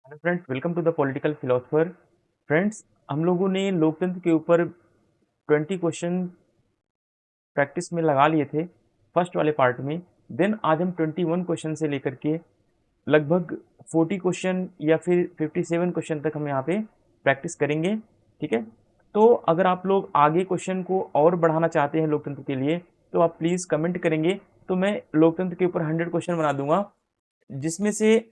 Hello friends, welcome to the political philosopher. Friends, हम लोगों ने लोकतंत्र के ऊपर 20 क्वेश्चन प्रैक्टिस में लगा लिए थे फर्स्ट वाले पार्ट में। देन आज हम 21 क्वेश्चन से लेकर के लगभग 40 क्वेश्चन या फिर 57 क्वेश्चन तक हम यहाँ पे प्रैक्टिस करेंगे। ठीक है, तो अगर आप लोग आगे क्वेश्चन को और बढ़ाना चाहते हैं लोकतंत्र के लिए तो आप प्लीज़ कमेंट करेंगे, तो मैं लोकतंत्र के ऊपर 100 क्वेश्चन बना दूंगा, जिसमें से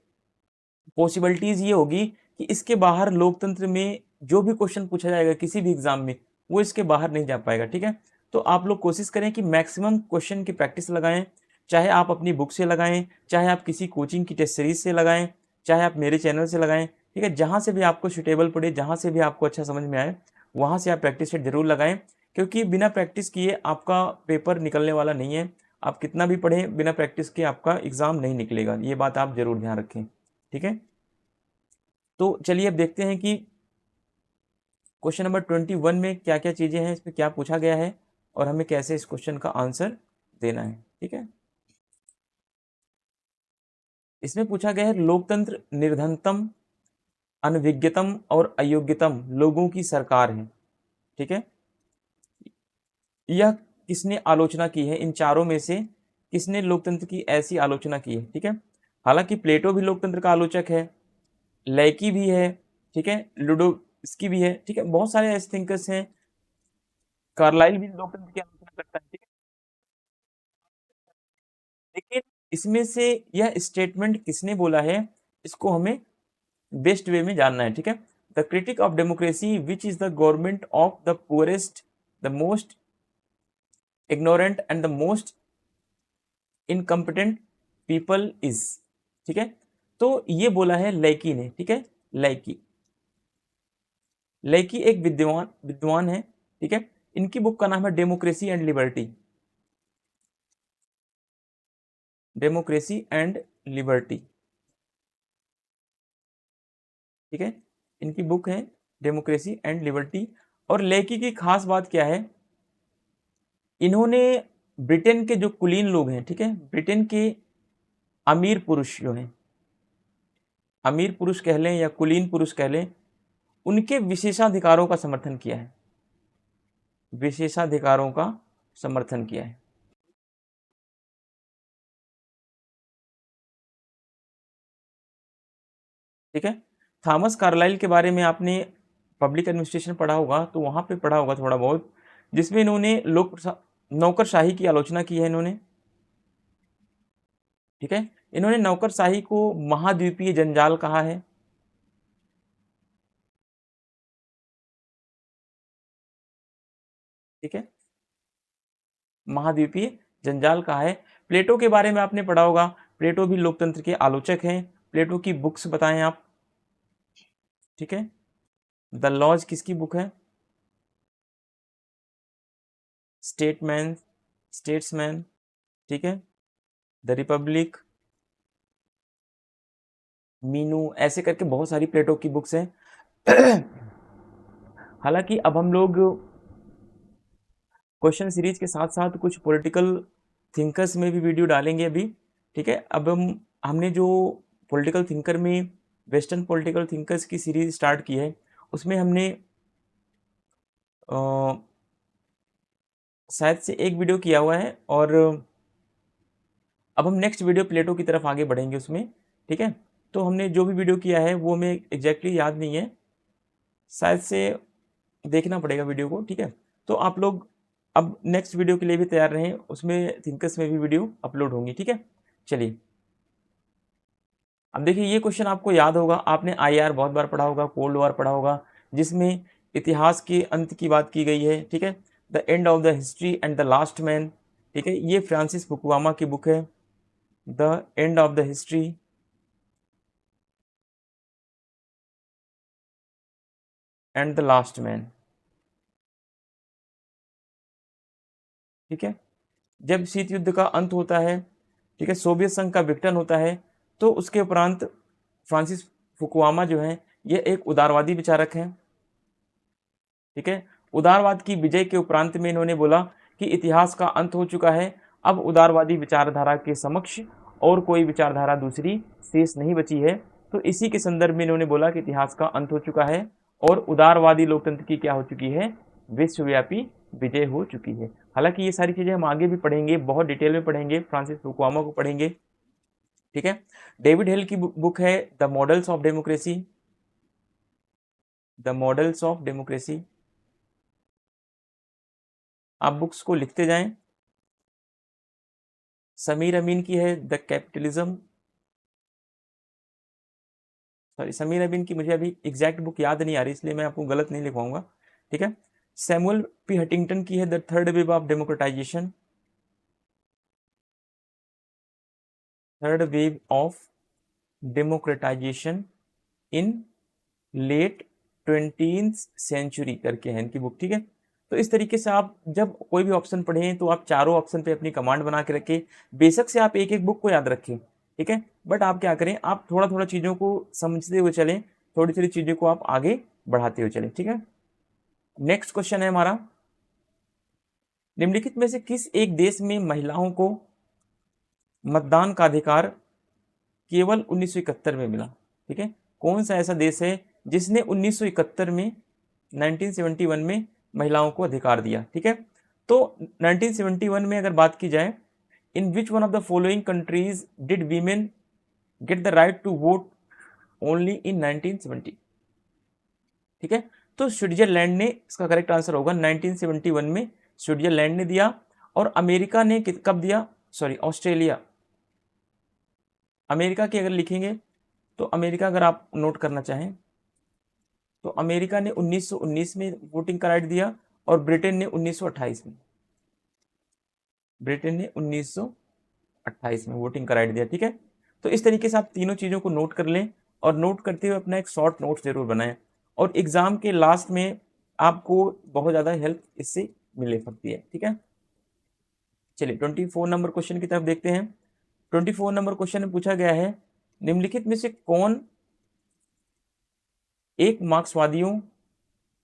पॉसिबिलिटीज ये होगी कि इसके बाहर लोकतंत्र में जो भी क्वेश्चन पूछा जाएगा किसी भी एग्जाम में वो इसके बाहर नहीं जा पाएगा। ठीक है, तो आप लोग कोशिश करें कि मैक्सिमम क्वेश्चन की प्रैक्टिस लगाएं, चाहे आप अपनी बुक से लगाएं, चाहे आप किसी कोचिंग की टेस्ट सीरीज से लगाएं, चाहे आप मेरे चैनल से लगाएं। ठीक है, जहां से भी आपको सुटेबल पड़े, जहां से भी आपको अच्छा समझ में आए, वहां से आप प्रैक्टिस सेट जरूर लगाएं, क्योंकि बिना प्रैक्टिस किए आपका पेपर निकलने वाला नहीं है। आप कितना भी पढ़ें, बिना प्रैक्टिस के आपका एग्जाम नहीं निकलेगा, ये बात आप जरूर ध्यान रखें। ठीक है, तो चलिए अब देखते हैं कि क्वेश्चन नंबर 21 में क्या क्या चीजें हैं, इसमें क्या पूछा गया है और हमें कैसे इस क्वेश्चन का आंसर देना है। ठीक है, इसमें पूछा गया है लोकतंत्र निर्धनतम, अनभिज्ञतम और अयोग्यतम लोगों की सरकार है। ठीक है, यह किसने आलोचना की है, इन चारों में से किसने लोकतंत्र की ऐसी आलोचना की है। ठीक है, हालांकि प्लेटो भी लोकतंत्र का आलोचक है, लेकी भी है, ठीक है, लुडोस्की भी है, ठीक है, बहुत सारे ऐसे थिंकर्स हैं, कार्लाइल भी लोकतंत्र की आलोचना करता है। ठीक है, लेकिन इसमें से यह स्टेटमेंट किसने बोला है, इसको हमें बेस्ट वे में जानना है। ठीक है, the critic of democracy which is the government of the poorest, the most ignorant and the most incompetent people is. ठीक है, तो ये बोला है लैकी ने। ठीक है, लैकी, लैकी एक विद्वान विद्वान है। ठीक है, इनकी बुक का नाम है democracy and liberty. Democracy and liberty, ठीक है, इनकी बुक है डेमोक्रेसी एंड लिबर्टी। और लेकी की खास बात क्या है, इन्होंने ब्रिटेन के जो कुलीन लोग हैं, ठीक है, ब्रिटेन के अमीर पुरुष जो हैं, अमीर पुरुष कह लें या कुलीन पुरुष कह लें, उनके विशेषाधिकारों का समर्थन किया है, विशेषाधिकारों का समर्थन किया है। ठीक है, थॉमस कार्लाइल के बारे में आपने पब्लिक एडमिनिस्ट्रेशन पढ़ा होगा, तो वहां पे पढ़ा होगा थोड़ा बहुत, जिसमें इन्होंने लोक नौकरशाही की आलोचना की है इन्होंने। ठीक है, इन्होंने नौकरशाही को महाद्वीपीय जंजाल कहा है। ठीक है, महाद्वीपीय जंजाल कहा है। प्लेटो के बारे में आपने पढ़ा होगा, प्लेटो भी लोकतंत्र के आलोचक हैं। प्लेटो की बुक्स बताएं आप। ठीक है, द लॉज किसकी बुक है, स्टेटमैन, स्टेट्समैन। ठीक है, द रिपब्लिक, मीनू, ऐसे करके बहुत सारी प्लेटो की बुक्स हैं। हालांकि अब हम लोग क्वेश्चन सीरीज के साथ साथ कुछ पॉलिटिकल थिंकर्स में भी वीडियो डालेंगे अभी। ठीक है, अब हमने जो पॉलिटिकल थिंकर में वेस्टर्न पॉलिटिकल थिंकर्स की सीरीज स्टार्ट की है, उसमें हमने अ, शायद से एक वीडियो किया हुआ है, और अब हम नेक्स्ट वीडियो प्लेटो की तरफ आगे बढ़ेंगे उसमें। ठीक है, तो हमने जो भी वीडियो किया है वो हमें एग्जैक्टली याद नहीं है, शायद से देखना पड़ेगा वीडियो को। ठीक है, तो आप लोग अब नेक्स्ट वीडियो के लिए भी तैयार रहें, उसमें थिंकर्स में भी वीडियो अपलोड होंगी। ठीक है, चलिए अब देखिए, ये क्वेश्चन आपको याद होगा, आपने आईआर बहुत बार पढ़ा होगा, कोल्ड वॉर पढ़ा होगा, जिसमें इतिहास के अंत की बात की गई है। ठीक है, the end of the history and the last man. ठीक है, ये फ्रांसिस फुकुयामा की बुक है, the end of the history and the last man. ठीक है, जब शीत युद्ध का अंत होता है, ठीक है, सोवियत संघ का विघटन होता है, तो उसके उपरांत फ्रांसिस फुकुयामा जो है, ये एक उदारवादी विचारक हैं। ठीक है, उदारवाद की विजय के उपरांत में इन्होंने बोला कि इतिहास का अंत हो चुका है, अब उदारवादी विचारधारा के समक्ष और कोई विचारधारा दूसरी शेष नहीं बची है, तो इसी के संदर्भ में इन्होंने बोला कि इतिहास का अंत हो चुका है और उदारवादी लोकतंत्र की क्या हो चुकी है, विश्वव्यापी विजय हो चुकी है। हालांकि ये सारी चीजें हम आगे भी पढ़ेंगे, बहुत डिटेल में पढ़ेंगे, फ्रांसिस फुकुआमा को पढ़ेंगे, ठीक है। डेविड हिल की बुक है the models of democracy, the models of democracy. आप बुक्स को लिखते जाएं। समीर अमीन की है द कैपिटलिज्म, सॉरी समीर अमीन की मुझे अभी एग्जैक्ट बुक याद नहीं आ रही, इसलिए मैं आपको गलत नहीं लिखवाऊंगा, ठीक है। सैमुअल पी हटिंगटन की है the third wave of democratisation, third wave of democratisation in late 20th century करके है इनकी बुक, ठीक है। तो इस तरीके से आप जब कोई भी ऑप्शन पढ़ें तो आप चारों ऑप्शन पे अपनी कमांड बना के रखें। बेशक से आप एक एक बुक को याद रखें, ठीक है, बट आप क्या करें, आप थोड़ा थोड़ा चीज़ों को समझते हुए चलें, थोड़ी थोड़ी चीज़ों को आप आगे बढ़ाते हुए चलें, ठीक है। नेक्स्ट क्वेश्चन है हमारा, निम्नलिखित में से किस एक देश में महिलाओं को मतदान का अधिकार केवल 1971 में मिला, ठीक है। कौन सा ऐसा देश है जिसने 1971 में 1971 में महिलाओं को अधिकार दिया, ठीक है। तो 1971 में अगर बात की जाए, in which one of the following countries did women get the right to vote only in 1970, ठीक है। तो स्विट्जरलैंड ने, इसका करेक्ट आंसर होगा 1971 में स्विट्जरलैंड ने दिया, और अमेरिका ने कब दिया, सॉरी ऑस्ट्रेलिया, अमेरिका की अगर लिखेंगे तो अमेरिका अगर आप नोट करना चाहें तो अमेरिका ने 1919 में वोटिंग का राइट दिया, और ब्रिटेन ने 1928 में, ब्रिटेन ने 1928 में वोटिंग का राइट दिया, ठीक है। तो इस तरीके से आप तीनों चीज़ों को नोट कर लें, और नोट करते हुए अपना एक शॉर्ट नोट जरूर बनाएं, और एग्जाम के लास्ट में आपको बहुत ज़्यादा हेल्प इससे मिल सकती है, ठीक है। चलिए 24 नंबर क्वेश्चन की तरफ देखते हैं। 24 नंबर क्वेश्चन में पूछा गया है, निम्नलिखित में से कौन एक मार्क्सवादियों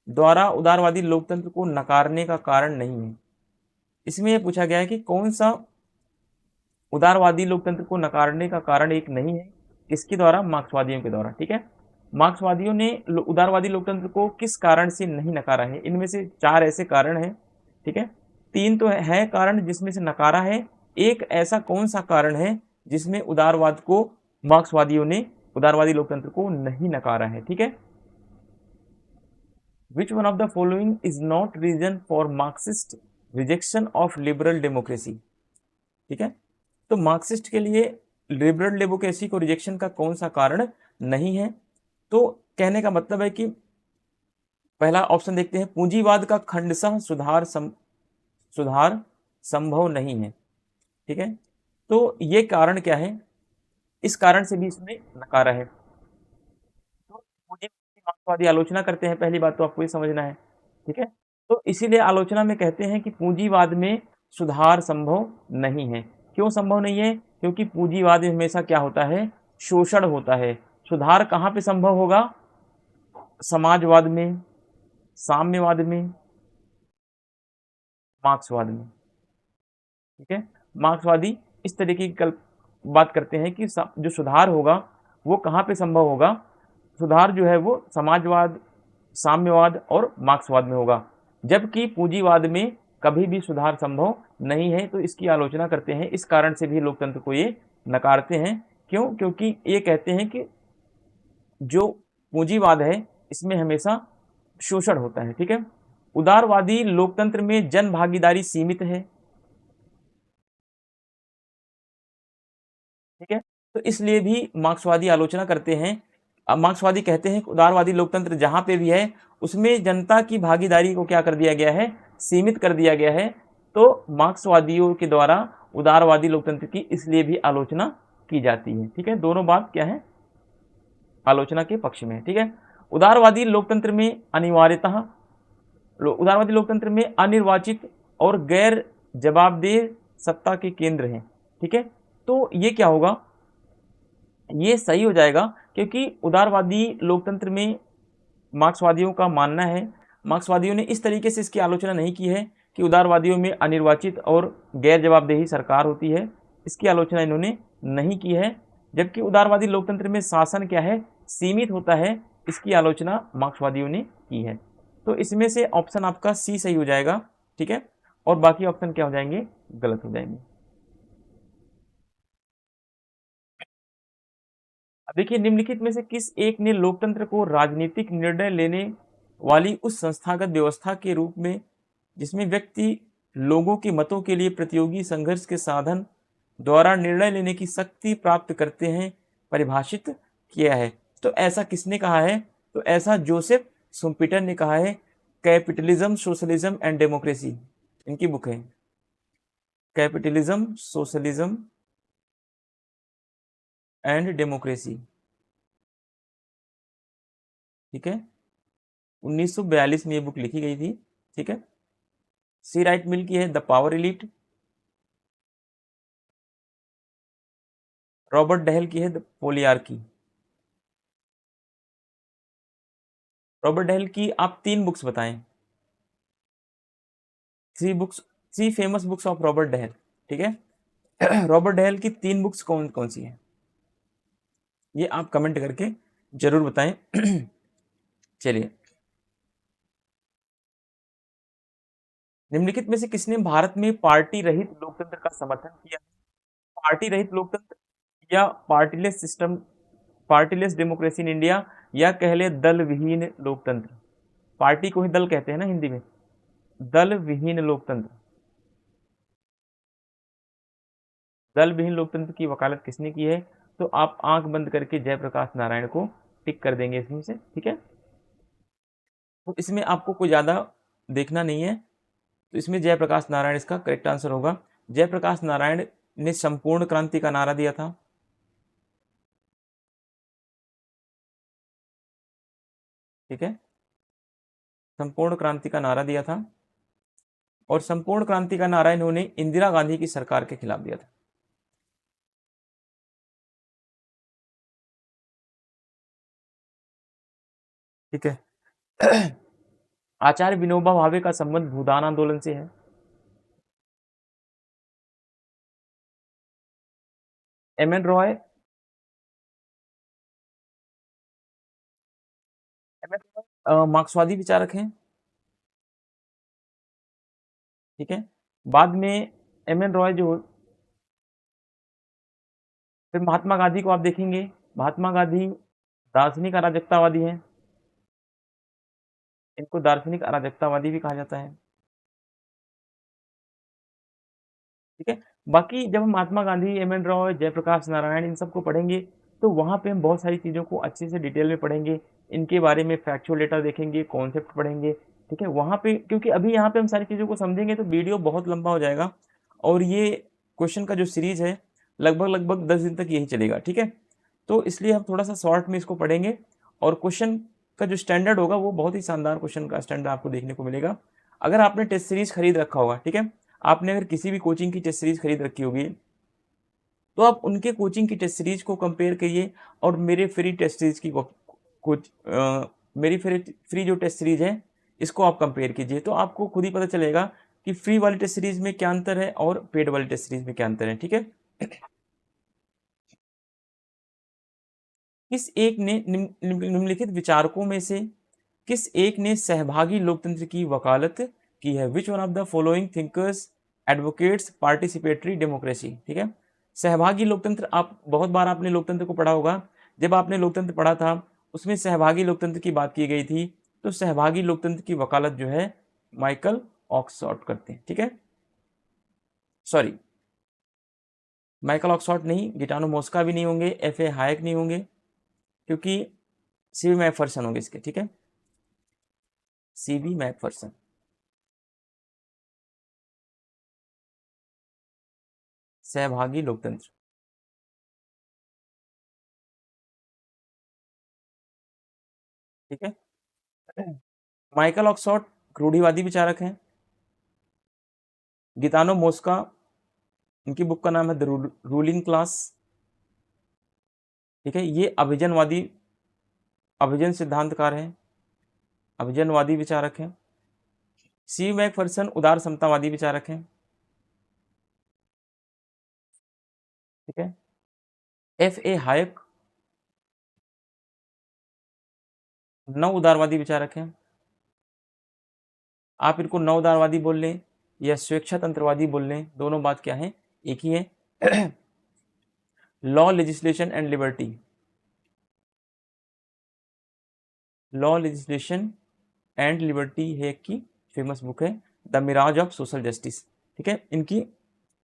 द्वारा उदारवादी लोकतंत्र को नकारने का कारण नहीं है। इसमें यह पूछा गया है कि कौन सा उदारवादी लोकतंत्र को नकारने का कारण एक नहीं है, किसके द्वारा, मार्क्सवादियों के द्वारा, ठीक है। मार्क्सवादियों ने उदारवादी लोकतंत्र को किस कारण से नहीं नकारा है, इनमें से 4 ऐसे कारण हैं, ठीक है। 3 तो है कारण जिसमें से नकारा है, एक ऐसा कौन सा कारण है जिसमें उदारवाद को, मार्क्सवादियों ने उदारवादी लोकतंत्र को नहीं नकारा है, ठीक है। Which one of the following is not reason for Marxist rejection of liberal democracy, ठीक है। तो मार्क्सिस्ट के लिए लिबरल डेमोक्रेसी को रिजेक्शन का कौन सा कारण नहीं है, तो कहने का मतलब है कि पहला ऑप्शन देखते हैं, पूंजीवाद का खंडशः सुधार संभव नहीं है, ठीक है। तो ये कारण क्या है, इस कारण से भी इसमें नकारा है। तो मार्क्सवादी आलोचना करते हैं, पहली बात तो आपको ये समझना है, ठीक है। तो इसीलिए आलोचना में कहते हैं कि पूंजीवाद में सुधार संभव नहीं है। क्यों संभव नहीं है, क्योंकि पूंजीवाद में हमेशा क्या होता है, शोषण होता है। सुधार कहाँ पे संभव होगा, समाजवाद में, साम्यवाद में, मार्क्सवाद में, ठीक है। मार्क्सवादी इस तरीके की बात करते हैं कि जो सुधार होगा वो कहाँ पे संभव होगा, सुधार जो है वो समाजवाद, साम्यवाद और मार्क्सवाद में होगा, जबकि पूंजीवाद में कभी भी सुधार संभव नहीं है। तो इसकी आलोचना करते हैं, इस कारण से भी लोकतंत्र को ये नकारते हैं। क्यों, क्योंकि ये कहते हैं कि जो पूंजीवाद है इसमें हमेशा शोषण होता है, ठीक है। उदारवादी लोकतंत्र में जन भागीदारी सीमित है, ठीक है। तो इसलिए भी मार्क्सवादी आलोचना करते हैं। मार्क्सवादी कहते हैं कि उदारवादी लोकतंत्र जहां पे भी है उसमें जनता की भागीदारी को क्या कर दिया गया है, सीमित कर दिया गया है। तो मार्क्सवादियों के द्वारा उदारवादी लोकतंत्र की इसलिए भी आलोचना की जाती है, ठीक है। दोनों बात क्या है, आलोचना के पक्ष में, ठीक है। उदारवादी लोकतंत्र में अनिवार्यतः, उदारवादी लोकतंत्र में अनिर्वाचित और गैर जवाबदेह सत्ता के केंद्र हैं, ठीक है। तो ये क्या होगा, ये सही हो जाएगा, क्योंकि उदारवादी लोकतंत्र में मार्क्सवादियों का मानना है, मार्क्सवादियों ने इस तरीके से इसकी आलोचना नहीं की है कि उदारवादियों में अनिर्वाचित और गैर जवाबदेही सरकार होती है, इसकी आलोचना इन्होंने नहीं की है। जबकि उदारवादी लोकतंत्र में शासन क्या है, सीमित होता है। इसकी आलोचना मार्क्सवादियों ने की है। तो इसमें से ऑप्शन आपका सी सही हो जाएगा, ठीक है, और बाकी ऑप्शन क्या हो जाएंगे, गलत हो जाएंगे। अब देखिए, निम्नलिखित में से किस एक ने लोकतंत्र को राजनीतिक निर्णय लेने वाली उस संस्थागत व्यवस्था के रूप में जिसमें व्यक्ति लोगों के मतों के लिए प्रतियोगी संघर्ष के साधन द्वारा निर्णय लेने की शक्ति प्राप्त करते हैं, परिभाषित किया है? तो ऐसा किसने कहा है? तो ऐसा जोसेफ सुम्पीटर ने कहा है। कैपिटलिज्म, सोशलिज्म एंड डेमोक्रेसी, इनकी बुक है। कैपिटलिज्म, सोशलिज्म एंड डेमोक्रेसी, ठीक है, 1942 में ये बुक लिखी गई थी, ठीक है। सी राइट मिल की है द पावर एलिट, रॉबर्ट डहेल की है द पोलियार्की। रॉबर्ट डहेल की आप 3 बुक्स बताएं, 3 books, 3 famous books of Robert Dahl, ठीक है। रॉबर्ट डहेल की 3 बुक्स कौन कौन सी हैं, ये आप कमेंट करके जरूर बताएं। चलिए, निम्नलिखित में से किसने भारत में पार्टी रहित लोकतंत्र का समर्थन किया? पार्टी रहित लोकतंत्र, या पार्टीलेस सिस्टम, पार्टीलेस डेमोक्रेसी इन इंडिया, या कह ले दल विहीन लोकतंत्र। पार्टी को ही दल कहते हैं ना हिंदी में, दल विहीन लोकतंत्र। दल विहीन लोकतंत्र की वकालत किसने की है? तो आप आंख बंद करके जयप्रकाश नारायण को टिक कर देंगे इसमें से, ठीक है। तो इसमें आपको कोई ज्यादा देखना नहीं है, तो इसमें जयप्रकाश नारायण इसका करेक्ट आंसर होगा। जयप्रकाश नारायण ने संपूर्ण क्रांति का नारा दिया था, ठीक है, संपूर्ण क्रांति का नारा दिया था, और संपूर्ण क्रांति का नारा इन्होंने इंदिरा गांधी की सरकार के खिलाफ दिया था, ठीक है। आचार्य विनोबा भावे का संबंध भूदान आंदोलन से है। एम एन रॉय, मार्क्सवादी विचारक हैं, ठीक है। बाद में एम एन रॉय जो, फिर महात्मा गांधी को आप देखेंगे, महात्मा गांधी दार्शनिक अराजकतावादी हैं, इनको दार्शनिक अराजकतावादी भी कहा जाता है, ठीक है। बाकी जब हम महात्मा गांधी, एम एन रॉय, जयप्रकाश नारायण इन सबको पढ़ेंगे, तो वहाँ पे हम बहुत सारी चीज़ों को अच्छे से डिटेल में पढ़ेंगे, इनके बारे में फैक्चुअल डेटा देखेंगे, कॉन्सेप्ट पढ़ेंगे, ठीक है। वहाँ पे क्योंकि अभी यहाँ पे हम सारी चीज़ों को समझेंगे तो वीडियो बहुत लंबा हो जाएगा, और ये क्वेश्चन का जो सीरीज है लगभग लगभग 10 दिन तक यही चलेगा, ठीक है। तो इसलिए हम थोड़ा सा शॉर्ट में इसको पढ़ेंगे, और क्वेश्चन का जो स्टैंडर्ड होगा वो बहुत ही शानदार क्वेश्चन का स्टैंडर्ड आपको देखने को मिलेगा। अगर आपने टेस्ट सीरीज खरीद रखा होगा, ठीक है, आपने अगर किसी भी कोचिंग की टेस्ट सीरीज खरीद रखी होगी, तो आप उनके कोचिंग की टेस्ट सीरीज को कंपेयर करिए और मेरे फ्री टेस्ट सीरीज की कुछ मेरी फ्री जो टेस्ट सीरीज है इसको आप कंपेयर कीजिए, तो आपको खुद ही पता चलेगा कि फ्री वाली टेस्ट सीरीज में क्या अंतर है और पेड वाली टेस्ट सीरीज में क्या अंतर है, ठीक है। किस एक ने निम्नलिखित विचारकों में से किस एक ने सहभागी लोकतंत्र की वकालत की है? विच one of the following thinkers advocates participatory democracy, ठीक है। सहभागी लोकतंत्र, आप बहुत बार आपने लोकतंत्र को पढ़ा होगा, जब आपने लोकतंत्र पढ़ा था उसमें सहभागी लोकतंत्र की बात की गई थी, तो सहभागी लोकतंत्र की वकालत जो है माइकल ऑक्सफोर्ड करते हैं, ठीक है। सॉरी, माइकल ऑक्सफोर्ड नहीं, गिटानो मोस्का भी नहीं होंगे, एफ ए हायक नहीं होंगे, क्योंकि सी वी मैकफर्सन होंगे इसके, ठीक है, सी वी मैकफर्सन, सहभागी लोकतंत्र, ठीक है। माइकल ऑक्सफोर्ड रूढ़िवादी विचारक हैं। गितानो मोस्का, इनकी बुक का नाम है द रूलिंग क्लास, ठीक है, ये अभिजनवादी, अभिजन सिद्धांतकार हैं, अभिजनवादी विचारक हैं। सी मैकफर्सन उदार समतावादी विचारक हैं, ठीक है। F.A. हायक नव उदारवादी विचारक हैं। आप इनको नव उदारवादी बोल लें या स्वेच्छा तंत्रवादी बोल लें, दोनों बात क्या है, एक ही है। Law legislation and liberty, law legislation and liberty है की फेमस बुक है, the mirage of social justice. ठीक है, इनकी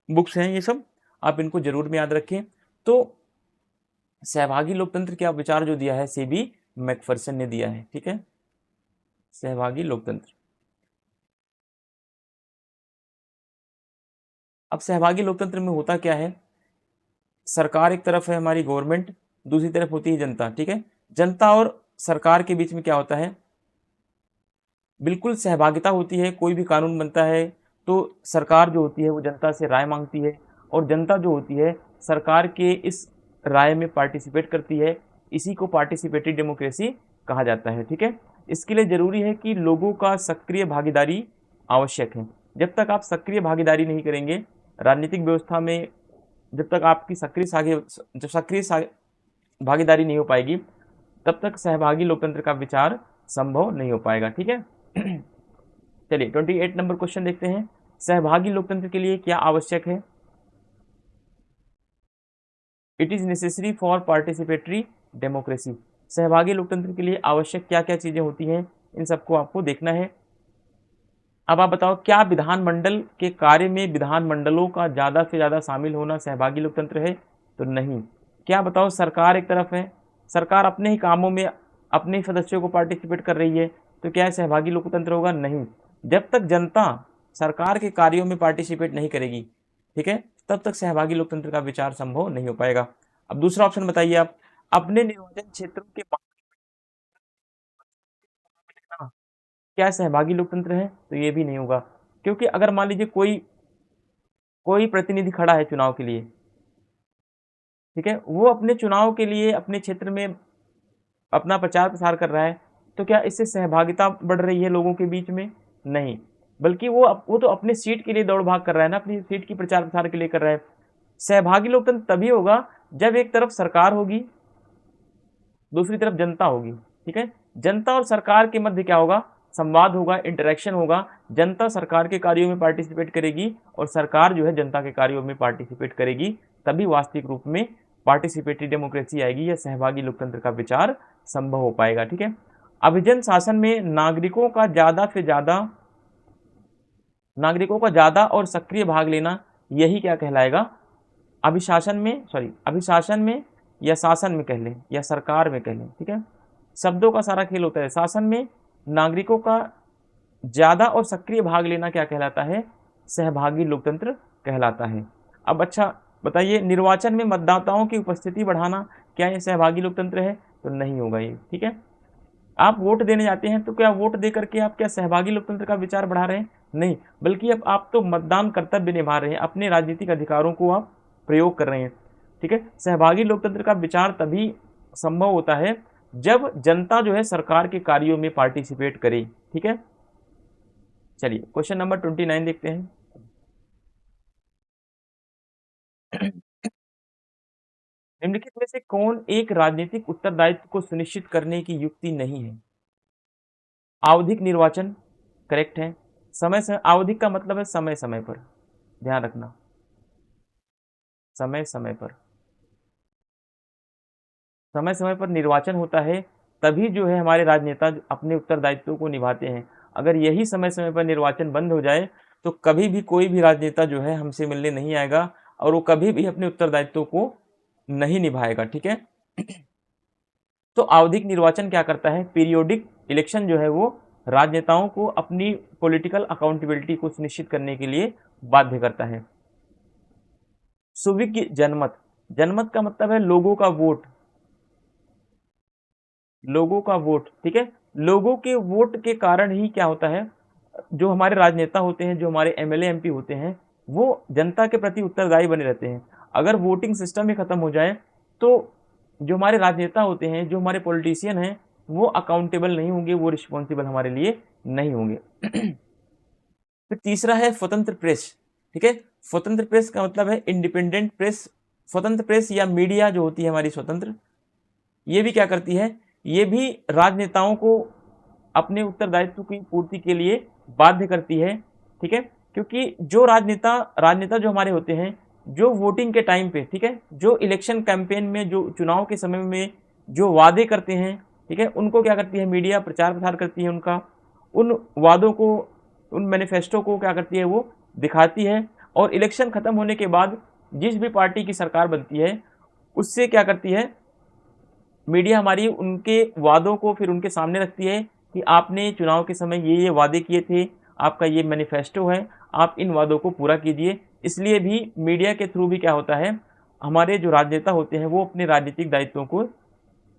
बुक्स हैं ये सब, आप इनको जरूर में याद रखें। तो सहभागी लोकतंत्र का विचार जो दिया है सेबी मैकफरसन ने दिया है। ठीक है, सहभागी लोकतंत्र। अब सहभागी लोकतंत्र में होता क्या है, सरकार एक तरफ है हमारी गवर्नमेंट, दूसरी तरफ होती है जनता। ठीक है, जनता और सरकार के बीच में क्या होता है, बिल्कुल सहभागिता होती है। कोई भी कानून बनता है तो सरकार जो होती है वो जनता से राय मांगती है, और जनता जो होती है सरकार के इस राय में पार्टिसिपेट करती है। इसी को पार्टिसिपेटरी डेमोक्रेसी कहा जाता है। ठीक है, इसके लिए जरूरी है कि लोगों का सक्रिय भागीदारी आवश्यक है। जब तक आप सक्रिय भागीदारी नहीं करेंगे राजनीतिक व्यवस्था में, जब तक आपकी सक्रिय भागीदारी नहीं हो पाएगी, तब तक सहभागी लोकतंत्र का विचार संभव नहीं हो पाएगा। ठीक है, चलिए 28 नंबर क्वेश्चन देखते हैं। सहभागी लोकतंत्र के लिए क्या आवश्यक है? It is necessary for participatory democracy. सहभागी लोकतंत्र के लिए आवश्यक क्या क्या चीजें होती हैं, इन सबको आपको देखना है। अब आप बताओ, क्या विधानमंडल के कार्य में विधानमंडलों का ज्यादा से ज्यादा शामिल होना सहभागी लोकतंत्र है? तो नहीं। क्या बताओ, सरकार एक तरफ है, सरकार अपने ही कामों में अपने ही सदस्यों को पार्टिसिपेट कर रही है, तो क्या सहभागी लोकतंत्र होगा? नहीं। जब तक जनता सरकार के कार्यों में पार्टिसिपेट नहीं करेगी, ठीक है, तब तक सहभागी लोकतंत्र का विचार संभव नहीं हो पाएगा। अब दूसरा ऑप्शन बताइए आप, अपने निर्वाचन क्षेत्रों के क्या सहभागी लोकतंत्र है? तो ये भी नहीं होगा, क्योंकि अगर मान लीजिए कोई कोई प्रतिनिधि खड़ा है चुनाव के लिए, ठीक है, वो अपने चुनाव के लिए अपने क्षेत्र में अपना प्रचार प्रसार कर रहा है, तो क्या इससे सहभागिता बढ़ रही है लोगों के बीच में? नहीं, बल्कि वो तो अपने सीट के लिए दौड़ भाग कर रहा है ना, अपनी सीट की प्रचार प्रसार के लिए कर रहा है। सहभागी लोकतंत्र तभी होगा जब एक तरफ सरकार होगी, दूसरी तरफ जनता होगी। ठीक है, जनता और सरकार के मध्य क्या होगा, संवाद होगा, इंटरेक्शन होगा। जनता सरकार के कार्यों में पार्टिसिपेट करेगी और सरकार जो है जनता के कार्यों में पार्टिसिपेट करेगी, तभी वास्तविक रूप में पार्टिसिपेटरी डेमोक्रेसी आएगी या सहभागी लोकतंत्र का विचार संभव हो पाएगा। ठीक है, अभिजन शासन में नागरिकों का ज्यादा और सक्रिय भाग लेना, यही क्या कहलाएगा, अभिशासन में या शासन में कह लें या सरकार में कह लें। ठीक है, शब्दों का सारा खेल होता है। शासन में नागरिकों का ज्यादा और सक्रिय भाग लेना क्या कहलाता है, सहभागी लोकतंत्र कहलाता है। अब अच्छा बताइए, निर्वाचन में मतदाताओं की उपस्थिति बढ़ाना, क्या यह सहभागी लोकतंत्र है? तो नहीं होगा ये। ठीक है, आप वोट देने जाते हैं तो क्या वोट दे करके आप क्या सहभागी लोकतंत्र का विचार बढ़ा रहे हैं? नहीं, बल्कि अब आप तो मतदान कर्तव्य निभा रहे हैं, अपने राजनीतिक अधिकारों को आप प्रयोग कर रहे हैं। ठीक है, सहभागी लोकतंत्र का विचार तभी संभव होता है जब जनता जो है सरकार के कार्यों में पार्टिसिपेट करे। ठीक है, चलिए क्वेश्चन नंबर 29 देखते हैं। निम्नलिखित में से कौन एक राजनीतिक उत्तरदायित्व को सुनिश्चित करने की युक्ति नहीं है? आवधिक निर्वाचन करेक्ट है। आवधिक का मतलब है समय समय पर, ध्यान रखना, समय समय पर, समय समय पर निर्वाचन होता है, तभी जो है हमारे राजनेता अपने उत्तरदायित्वों को निभाते हैं। अगर यही समय समय पर निर्वाचन बंद हो जाए तो कभी भी कोई भी राजनेता जो है हमसे मिलने नहीं आएगा और वो कभी भी अपने उत्तरदायित्वों को नहीं निभाएगा। ठीक है, तो आवधिक निर्वाचन क्या करता है, पीरियोडिक इलेक्शन जो है वो राजनेताओं को अपनी पॉलिटिकल अकाउंटेबिलिटी को सुनिश्चित करने के लिए बाध्य करता है। सुविज्ञ जनमत, जनमत का मतलब है लोगों का वोट, लोगों का वोट। ठीक है, लोगों के वोट के कारण ही क्या होता है, जो हमारे राजनेता होते हैं, जो हमारे एमएलए एमपी होते हैं, वो जनता के प्रति उत्तरदायी बने रहते हैं। अगर वोटिंग सिस्टम ही खत्म हो जाए तो जो हमारे राजनेता होते हैं, जो हमारे पॉलिटिशियन हैं, वो अकाउंटेबल नहीं होंगे, वो रिस्पॉन्सिबल हमारे लिए नहीं होंगे। फिर तीसरा है स्वतंत्र प्रेस। ठीक है, स्वतंत्र प्रेस का मतलब है इंडिपेंडेंट प्रेस स्वतंत्र प्रेस या मीडिया जो होती है हमारी स्वतंत्र, ये भी क्या करती है, ये भी राजनेताओं को अपने उत्तरदायित्व की पूर्ति के लिए बाध्य करती है, ठीक है। क्योंकि जो राजनेता जो हमारे होते हैं, जो वोटिंग के टाइम पे, ठीक है, जो इलेक्शन कैंपेन में, जो चुनाव के समय में जो वादे करते हैं, ठीक है, उनको क्या करती है मीडिया प्रचार प्रसार करती है, उनका उन वादों को, उन मैनिफेस्टो को क्या करती है, वो दिखाती है। और इलेक्शन खत्म होने के बाद जिस भी पार्टी की सरकार बनती है, उससे क्या करती है मीडिया हमारी, उनके वादों को फिर उनके सामने रखती है कि आपने चुनाव के समय ये वादे किए थे, आपका ये मैनिफेस्टो है, आप इन वादों को पूरा कीजिए। इसलिए भी मीडिया के थ्रू भी क्या होता है, हमारे जो राजनेता होते हैं वो अपने राजनीतिक दायित्वों को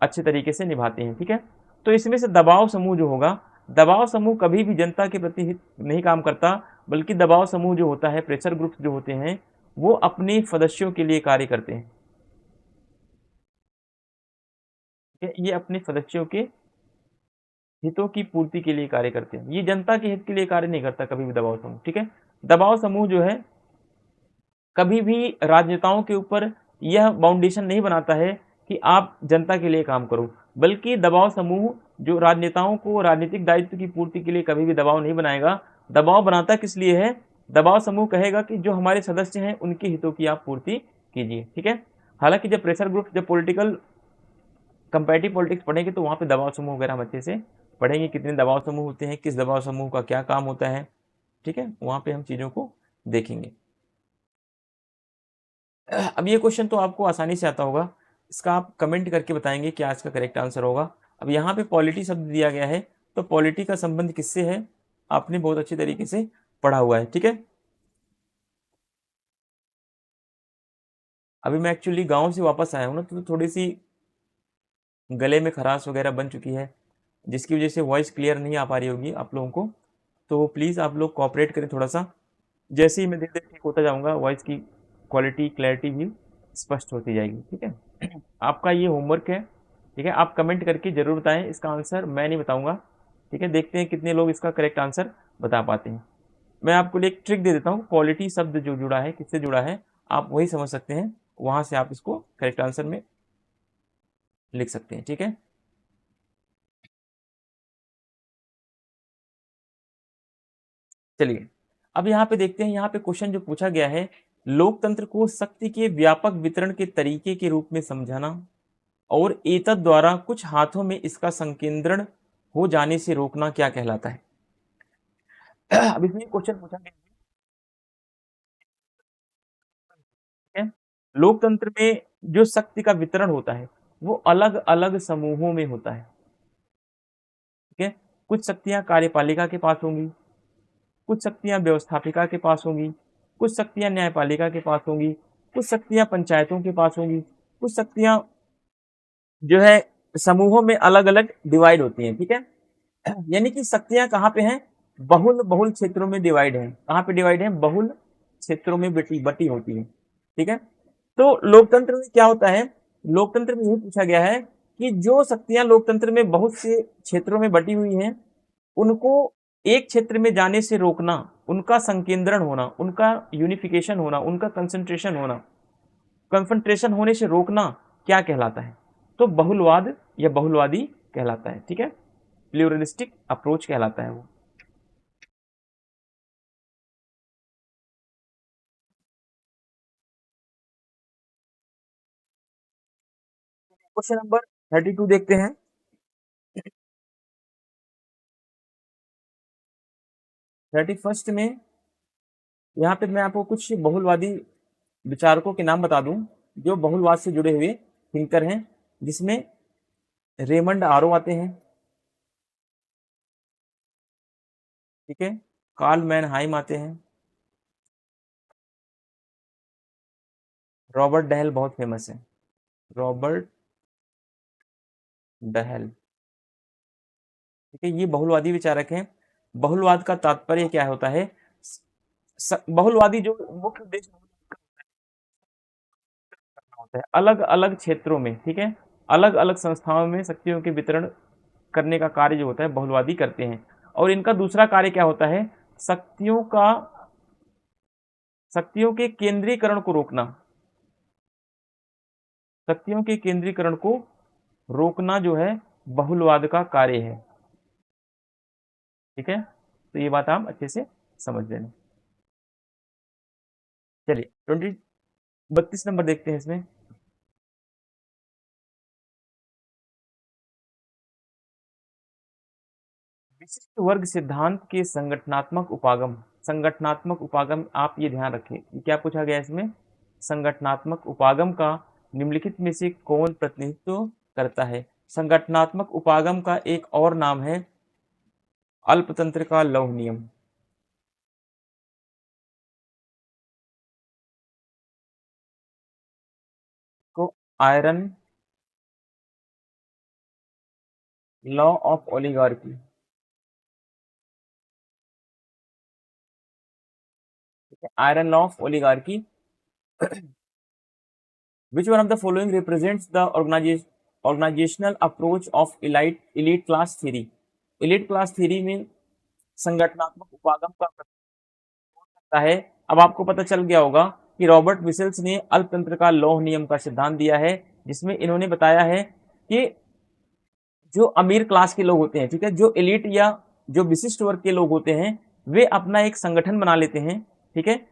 अच्छे तरीके से निभाते हैं, ठीक है। तो इसमें से दबाव समूह जो होगा, दबाव समूह कभी भी जनता के प्रति हित नहीं काम करता, बल्कि दबाव समूह जो होता है, प्रेशर ग्रुप्स जो होते हैं, वो अपने सदस्यों के लिए कार्य करते हैं, ठीक है? ये अपने सदस्यों के हितों की पूर्ति के लिए कार्य करते हैं, ये जनता के हित के लिए कार्य नहीं करता कभी भी दबाव समूह, ठीक है। दबाव समूह जो है कभी भी राजनेताओं के ऊपर यह बाउंडेशन नहीं बनाता है कि आप जनता के लिए काम करो, बल्कि दबाव समूह जो राजनेताओं को राजनीतिक दायित्व की पूर्ति के लिए कभी भी दबाव नहीं बनाएगा। दबाव बनाता किस लिए है, दबाव समूह कहेगा कि जो हमारे सदस्य हैं उनके हितों की आप पूर्ति कीजिए, ठीक है। हालांकि जब प्रेशर ग्रुप, जब पॉलिटिकल कंपैरेटिव पॉलिटिक्स पढ़ेंगे तो वहाँ पे दबाव समूह वगैरह हम अच्छे से पढ़ेंगे, कितने दबाव समूह होते हैं, किस दबाव समूह का क्या काम होता है, ठीक है, वहाँ पे हम चीज़ों को देखेंगे। अब ये क्वेश्चन तो आपको आसानी से आता होगा, इसका आप कमेंट करके बताएंगे क्या इसका करेक्ट आंसर होगा। अब यहाँ पे पॉलिटी शब्द दिया गया है, तो पॉलिटी का संबंध किससे है, आपने बहुत अच्छी तरीके से पढ़ा हुआ है, ठीक है। अभी मैं एक्चुअली गांव से वापस आया हूँ ना, तो थोड़ी सी गले में खराश वगैरह बन चुकी है, जिसकी वजह से वॉइस क्लियर नहीं आ पा रही होगी आप लोगों को। तो प्लीज़ आप लोग कोऑपरेट करें थोड़ा सा, जैसे ही मैं धीरे धीरे ठीक होता जाऊँगा वॉइस की क्वालिटी क्लैरिटी भी स्पष्ट होती जाएगी, ठीक है। आपका ये होमवर्क है, ठीक है, आप कमेंट करके ज़रूर बताएं, इसका आंसर मैं नहीं बताऊँगा, ठीक है। देखते हैं कितने लोग इसका करेक्ट आंसर बता पाते हैं। मैं आपको लिए एक ट्रिक दे देता हूँ, क्वालिटी शब्द जो जुड़ा है किससे जुड़ा है आप वही समझ सकते हैं, वहाँ से आप इसको करेक्ट आंसर में लिख सकते हैं, ठीक है। चलिए अब यहाँ पे देखते हैं, यहाँ पे क्वेश्चन जो पूछा गया है, लोकतंत्र को शक्ति के व्यापक वितरण के तरीके के रूप में समझाना और एतद द्वारा कुछ हाथों में इसका संकेंद्रण हो जाने से रोकना क्या कहलाता है। अब इसमें क्वेश्चन पूछा गया है, लोकतंत्र में जो शक्ति का वितरण होता है वो अलग अलग समूहों में होता है, ठीक है। कुछ शक्तियां कार्यपालिका के पास होंगी, कुछ शक्तियां व्यवस्थापिका के पास होंगी, कुछ शक्तियां न्यायपालिका के पास होंगी, कुछ शक्तियां पंचायतों के पास होंगी, कुछ शक्तियां जो है समूहों में अलग अलग डिवाइड होती हैं, ठीक है। यानी कि शक्तियां कहाँ पे हैं, बहुल बहुल क्षेत्रों में डिवाइड है, कहाँ पे डिवाइड है, बहुल क्षेत्रों में बटी बटी होती है, ठीक है। तो लोकतंत्र में क्या होता है, लोकतंत्र में यही पूछा गया है कि जो शक्तियां लोकतंत्र में बहुत से क्षेत्रों में बटी हुई हैं, उनको एक क्षेत्र में जाने से रोकना, उनका संकेंद्रण होना, उनका यूनिफिकेशन होना, उनका कंसंट्रेशन होना, कंसंट्रेशन होने से रोकना क्या कहलाता है, तो बहुलवाद या बहुलवादी कहलाता है, ठीक है। प्लूरलिस्टिक अप्रोच कहलाता है वो। क्वेश्चन नंबर 32 देखते हैं। 31st में यहाँ पे मैं आपको कुछ बहुलवादी विचारकों के नाम बता दूं जो बहुलवाद से जुड़े हुए थिंकर हैं, जिसमें रेमंड आरो आते हैं, ठीक है, कार्ल मैनहाइम आते हैं, रॉबर्ट डहल बहुत फेमस है, रॉबर्ट डहल, ठीक है, ये बहुलवादी विचारक हैं। बहुलवाद का तात्पर्य क्या होता है, बहुलवादी जो मुख्य उद्देश्य होता है अलग अलग क्षेत्रों में, ठीक है, अलग अलग संस्थाओं में शक्तियों के वितरण करने का कार्य जो होता है बहुलवादी करते हैं। और इनका दूसरा कार्य क्या होता है, शक्तियों का, शक्तियों के केंद्रीकरण को रोकना, शक्तियों के केंद्रीकरण को रोकना जो है बहुलवाद का कार्य है। ठीक है, तो ये बात आप अच्छे से समझ लेना। चलिए 32 नंबर देखते हैं इसमें। विशिष्ट वर्ग सिद्धांत के संगठनात्मक उपागम। संगठनात्मक उपागम, आप ये ध्यान रखें, क्या पूछा गया इसमें? संगठनात्मक उपागम का निम्नलिखित में से कौन प्रतिनिधित्व करता है? संगठनात्मक उपागम का एक और नाम है अल्पतंत्र का लौह नियम। को iron law of oligarchy. Iron law of oligarchy. Which one of the following represents the organizational approach of elite class theory? elite class theory में संगठनात्मक उपागम का करता है। अब आपको पता चल गया होगा कि रॉबर्ट मिसेल्स ने अल्पतंत्र का लौह नियम का सिद्धांत दिया है, जिसमें इन्होंने बताया है कि जो अमीर क्लास के लोग होते हैं, ठीक है, जो एलिट या जो विशिष्ट वर्ग के लोग होते हैं, वे अपना एक संगठन बना लेते हैं। ठीक है,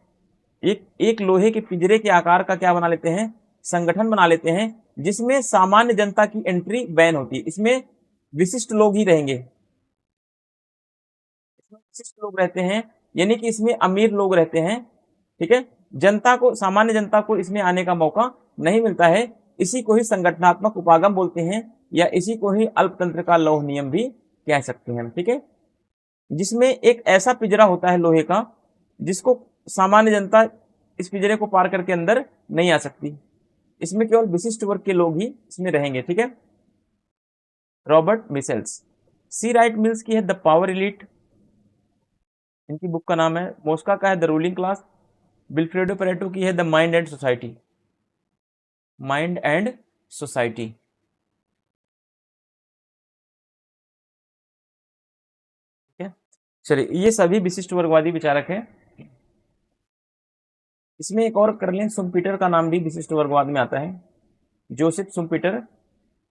एक एक लोहे के पिंजरे के आकार का क्या बना लेते हैं? संगठन बना लेते हैं, जिसमें सामान्य जनता की एंट्री बैन होती है। इसमें विशिष्ट लोग ही रहेंगे, इसमें विशिष्ट लोग रहते हैं, यानी कि इसमें अमीर लोग रहते हैं। ठीक है, जनता को, सामान्य जनता को इसमें आने का मौका नहीं मिलता है। इसी को ही संगठनात्मक उपागम बोलते हैं, या इसी को ही अल्पतंत्र का लौह नियम भी कह सकते हैं। ठीक है, जिसमें एक ऐसा पिंजरा होता है लोहे का, जिसको सामान्य जनता इस पिंजरे को पार करके अंदर नहीं आ सकती। इसमें केवल विशिष्ट वर्ग के लोग ही इसमें रहेंगे। ठीक है, रॉबर्ट मिसेल्स। सी राइट मिल्स की है द पावर एलिट, इनकी बुक का नाम है। मोस्का का है the ruling class. Vilfredo Pareto की है the mind and society. Mind and society. ठीक है, चलिए, ये सभी विशिष्ट वर्गवादी विचारक हैं। इसमें एक और कर लें, सुम्पीटर का नाम भी विशिष्ट वर्गवाद में आता है। Joseph Schumpeter,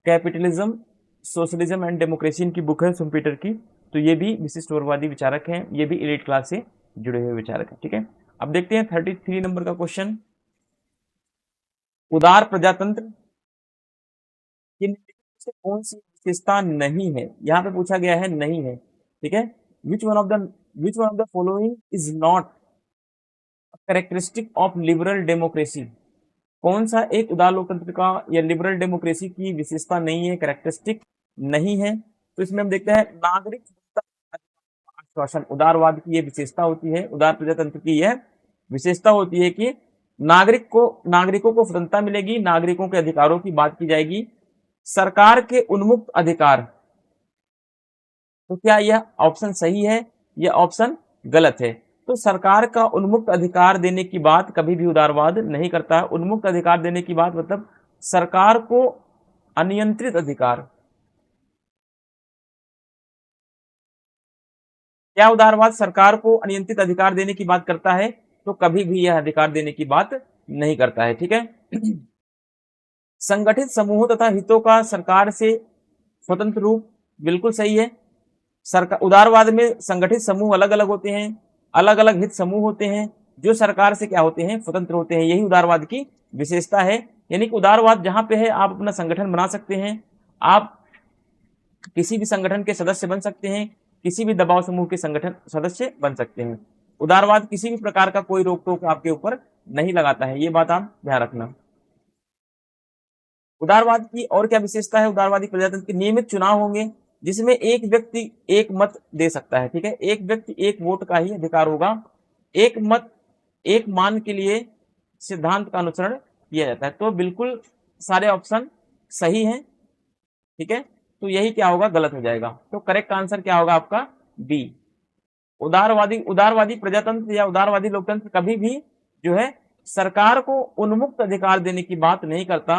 capitalism, socialism and democracy इनकी बुक है सुम्पीटर की। तो ये भी विशिष्ट वर्गवादी विचारक हैं, ये भी एलिट क्लास से जुड़े हुए विचारक हैं। ठीक है, अब देखते हैं 33 नंबर का क्वेश्चन। उदार प्रजातंत्र की निम्नलिखित में से कौन सी विशेषता नहीं है? यहाँ पे पूछा गया है नहीं है। ठीक है, विच one of the following is not characteristic of liberal democracy? कौन सा एक उदार लोकतंत्र का या लिबरल डेमोक्रेसी की विशेषता नहीं है, कैरेक्टरिस्टिक नहीं है? तो इसमें हम देखते हैं नागरिक आश्वासन, उदारवाद की यह विशेषता होती है, उदार प्रजातंत्र की यह विशेषता होती है कि नागरिकों को स्वतंत्रता मिलेगी, नागरिकों के अधिकारों की बात की जाएगी। सरकार के उन्मुक्त अधिकार, तो क्या यह ऑप्शन सही है या ऑप्शन गलत है? तो सरकार का उन्मुक्त अधिकार देने की बात कभी भी उदारवाद नहीं करता। उन्मुक्त अधिकार देने की बात मतलब सरकार को अनियंत्रित अधिकार। क्या उदारवाद सरकार को अनियंत्रित अधिकार देने की बात करता है? तो कभी भी यह अधिकार देने की बात नहीं करता है। ठीक है, संगठित समूहों तथा हितों का सरकार से स्वतंत्र रूप, बिल्कुल सही है। सरकार, उदारवाद में संगठित समूह अलग अलग होते हैं, अलग अलग हित समूह होते हैं, जो सरकार से क्या होते हैं? स्वतंत्र होते हैं। यही उदारवाद की विशेषता है। यानी कि उदारवाद जहां पे है, आप अपना संगठन बना सकते हैं, आप किसी भी संगठन के सदस्य बन सकते हैं, किसी भी दबाव समूह के संगठन सदस्य बन सकते हैं। उदारवाद किसी भी प्रकार का कोई रोक टोक आपके ऊपर नहीं लगाता है, ये बात आप ध्यान रखना। उदारवाद की और क्या विशेषता है? उदारवादी प्रजातंत्र के नियमित चुनाव होंगे, जिसमें एक व्यक्ति एक मत दे सकता है। ठीक है, एक व्यक्ति एक वोट का ही अधिकार होगा। एक मत एक मान के लिए सिद्धांत का अनुसरण किया जाता है। तो बिल्कुल सारे ऑप्शन सही हैं। ठीक है, तो यही क्या होगा? गलत हो जाएगा। तो करेक्ट आंसर क्या होगा आपका? बी। उदारवादी प्रजातंत्र या उदारवादी लोकतंत्र कभी भी जो है सरकार को उन्मुक्त अधिकार देने की बात नहीं करता,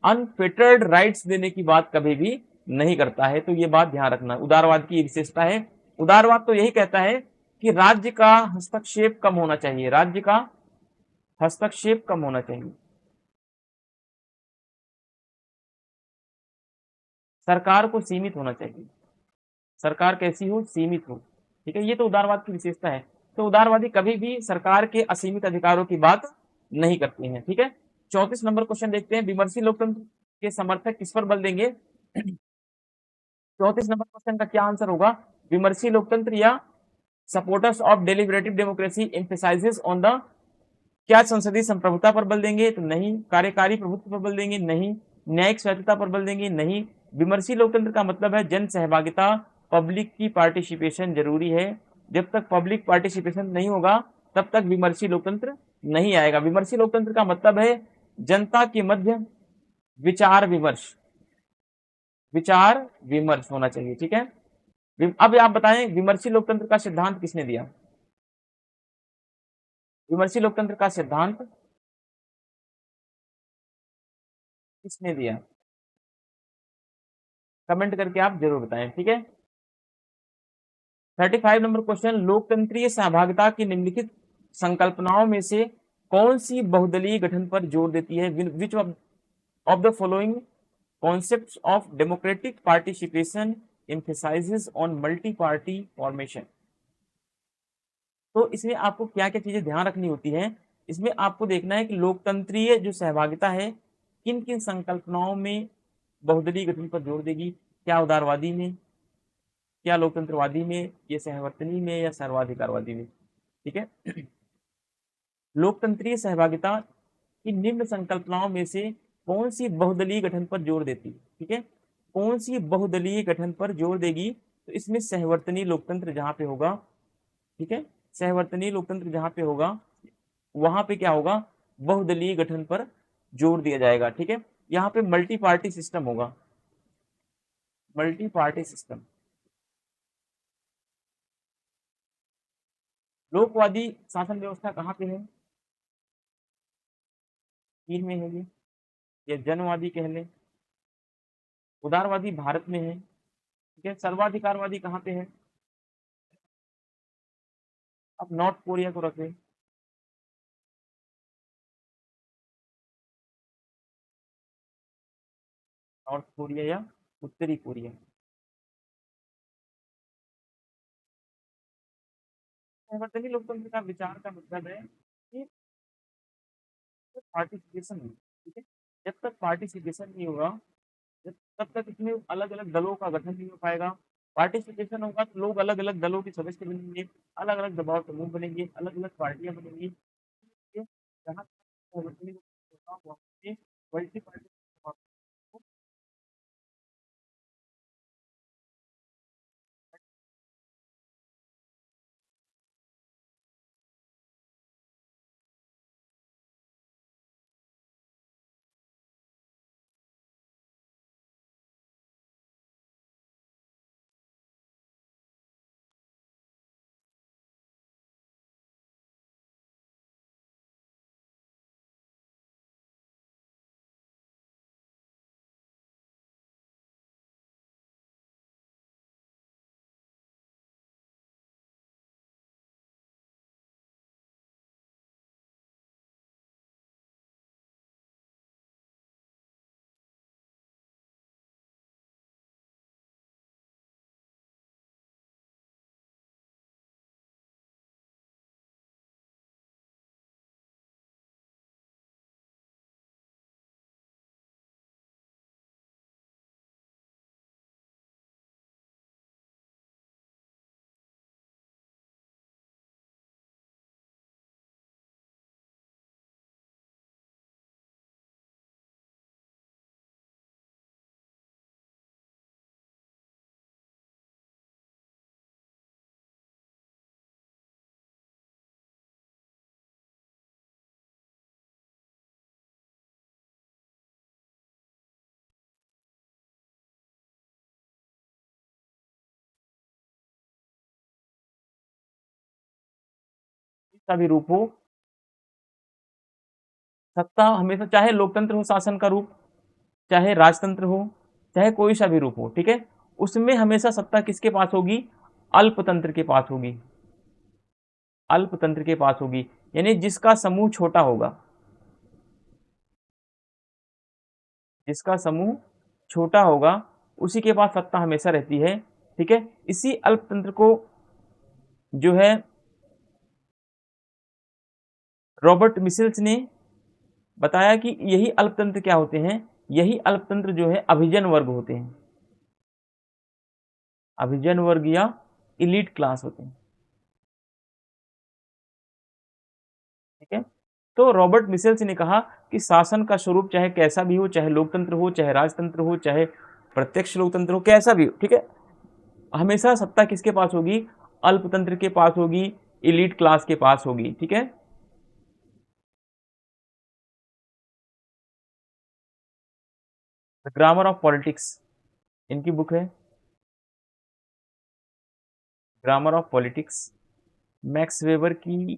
अनफिटर्ड राइट्स देने की बात कभी भी नहीं करता है। तो ये बात ध्यान रखना, उदारवाद की विशेषता है। उदारवाद तो यही कहता है कि राज्य का हस्तक्षेप कम होना चाहिए, राज्य का हस्तक्षेप कम होना चाहिए। सरकार को सीमित होना चाहिए, सरकार कैसी हो, सीमित हो, ठीक है, ये तो उदारवाद की विशेषता है। तो उदारवादी कभी भी सरकार के असीमित अधिकारों की बात नहीं करते हैं, ठीक है। 34 नंबर क्वेश्चन देखते हैं, विमर्शी लोकतंत्र के समर्थक किस पर बल देंगे। 34 नंबर क्वेश्चन का क्या आंसर होगा, विमर्शी लोकतंत्र या supporters of deliberative democracy emphasises on the, क्या संसदीय संप्रभुता पर बल देंगे, तो नहीं। कार्यकारी प्रभुत्व पर बल देंगे, नहीं। न्यायिक स्वायत्तता पर बल देंगे, नहीं। विमर्शी लोकतंत्र का मतलब है जन सहभागिता, पब्लिक की पार्टिसिपेशन जरूरी है। जब तक पब्लिक पार्टिसिपेशन नहीं होगा तब तक विमर्शी लोकतंत्र नहीं आएगा। विमर्शी लोकतंत्र का मतलब है जनता के मध्य विचार विमर्श, विचार विमर्श होना चाहिए, ठीक है। अब आप बताएं विमर्शी लोकतंत्र का सिद्धांत किसने दिया, विमर्शी लोकतंत्र का सिद्धांत किसने दिया, कमेंट करके आप जरूर बताएं, ठीक है। 35 नंबर क्वेश्चन, लोकतंत्रीय सहभागिता की निम्नलिखित संकल्पनाओं में से कौन सी बहुदलीय गठन पर जोर देती है, which of the following concepts of democratic participation emphasises on multi party formation. तो इसमें आपको क्या क्या चीजें ध्यान रखनी होती है, इसमें आपको देखना है कि लोकतंत्रीय जो सहभागिता है किन किन संकल्पनाओं में बहुदलीय गठन पर जोर देगी, क्या उदारवादी में, क्या लोकतंत्रवादी में, ये सहवर्तनी में, या सर्वाधिकारवादी में, ठीक है। लोकतंत्रीय सहभागिता की निम्न संकल्पनाओं में से कौन सी बहुदलीय गठन पर जोर देती है, ठीक है, कौन सी बहुदलीय गठन पर जोर देगी, तो इसमें सहवर्तनी लोकतंत्र जहां पे होगा, ठीक है, सहवर्तनीय लोकतंत्र जहां पे होगा वहां पे क्या होगा, बहुदलीय गठन पर जोर दिया जाएगा, ठीक है। यहाँ पे मल्टी पार्टी सिस्टम होगा, मल्टी पार्टी सिस्टम। लोकवादी शासन व्यवस्था कहाँ पे है, चीन में है ये, या जनवादी कह लें। उदारवादी भारत में है, ठीक है। सर्वाधिकारवादी कहाँ पे है, अब नॉर्थ कोरिया को रखें, नॉर्थ कोरिया या उत्तरी कोरिया। सहवर्तनी लोकतंत्र का विचार का मतलब है कि पार्टिसिपेशन है, ठीक है। जब तक पार्टिसिपेशन नहीं होगा तब तक इसमें अलग अलग दलों का गठन नहीं हो पाएगा। पार्टिसिपेशन होगा तो लोग अलग अलग दलों के सदस्य बनेंगे, अलग अलग दबाव समूह बनेंगे, अलग अलग पार्टियां बनेंगी, जहाँ सहवर्तनी लोकतंत्र होगा वहाँ पे मल्टी पार्टी का भी रूप हो, सत्ता हमेशा, चाहे लोकतंत्र हो शासन का रूप, चाहे राजतंत्र हो, चाहे कोई सा भी रूप हो, ठीक है, उसमें हमेशा सत्ता किसके पास होगी, अल्पतंत्र के पास होगी, अल्पतंत्र के पास होगी, यानी जिसका समूह छोटा होगा, जिसका समूह छोटा होगा उसी के पास सत्ता हमेशा रहती है, ठीक है। इसी अल्पतंत्र को जो है रॉबर्ट मिशेल्स ने बताया कि यही अल्पतंत्र क्या होते हैं, यही अल्पतंत्र जो है अभिजन वर्ग होते हैं, अभिजन वर्ग या इलीट क्लास होते हैं, ठीक है। तो रॉबर्ट मिशेल्स ने कहा कि शासन का स्वरूप चाहे कैसा भी हो, चाहे लोकतंत्र हो, चाहे राजतंत्र हो, चाहे प्रत्यक्ष लोकतंत्र हो, कैसा भी हो, ठीक है, हमेशा सत्ता किसके पास होगी, अल्पतंत्र के पास होगी, इलीट क्लास के पास होगी, ठीक है। ग्रामर ऑफ पॉलिटिक्स इनकी बुक है, grammar of politics, max weber की